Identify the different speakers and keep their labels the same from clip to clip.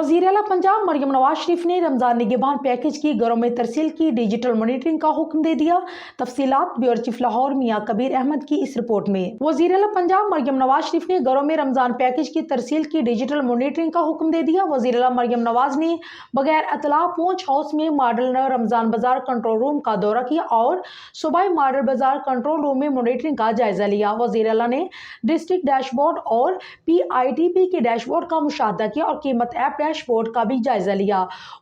Speaker 1: वज़ीर आला पंजाब मरियम नवाज शरीफ ने रमज़ान निगहबान पैकेज की घरों में तरसील की डिजिटल मॉनिटरिंग का हुक्म दे दिया। तफसीलात ब्यूरो चीफ लाहौर मियां कबीर अहमद की इस रिपोर्ट में। वज़ीर आला पंजाब मरियम नवाज शरीफ ने घरों में रमज़ान पैकेज की तरसील की डिजिटल मॉनिटरिंग का हुक्म दे दिया। वज़ीर आला मरियम नवाज ने बगैर इत्तला पूंछ हाउस में मॉडल रमज़ान बाजार कंट्रोल रूम का दौरा किया और सूबाई मॉडल बाजार कंट्रोल रूम में मॉनिटरिंग का जायजा लिया। वज़ीर आला ने डिस्ट्रिक्ट डैशबोर्ड और PITP के डैशबोर्ड का मुशाहदा किया और कीमत ऐप डैशबोर्ड का भी जायजा लिया।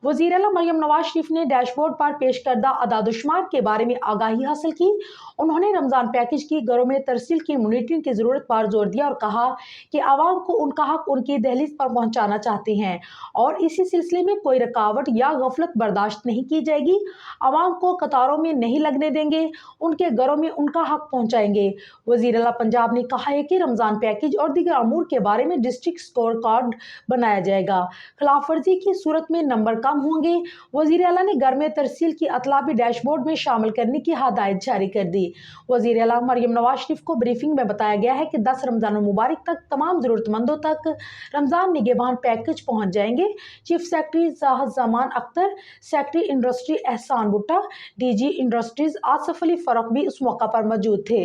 Speaker 1: वज़ीर आला मरियम नवाज शरीफ ने डैशबोर्ड पर पेश करदा अदाद-ओ-शुमार के बारे में आगाही हासिल की। उन्होंने रमज़ान पैकेज की घरों में तरसील की मॉनिटरिंग की ज़रूरत पर जोर दिया और कहा कि आवाम को उनका हक उनकी दहलीज पर पहुंचाना चाहते हैं और इसी सिलसिले में कोई रुकावट या गफलत बर्दाश्त नहीं की जाएगी। आवाम को कतारों में नहीं लगने देंगे, उनके घरों में उनका हक पहुंचाएंगे। वज़ीर आला पंजाब ने कहा है कि रमज़ान पैकेज और दीगर अमूर के बारे में डिस्ट्रिक्ट स्कोर कार्ड बनाया जाएगा। खिलाफ वर्जी की सूरत में नंबर कम होंगे। वज़ीर आला ने घर में तरसील की अतला भी डैशबोर्ड में शामिल करने की हदायत जारी कर दी। वज़ीर आला मरियम नवाज शरीफ को ब्रीफिंग में बताया गया है कि 10 रमज़ान मुबारक तक तमाम ज़रूरतमंदों तक रमज़ान निगहबान पैकेज पहुँच जाएंगे। चीफ सेक्रेटरी ज़ाहद ज़मान अख्तर, सेक्रेटरी इंडस्ट्री एहसान भुट्टा, DG इंडस्ट्रीज आसिफ अली फ़ारूक भी उस मौका पर मौजूद थे।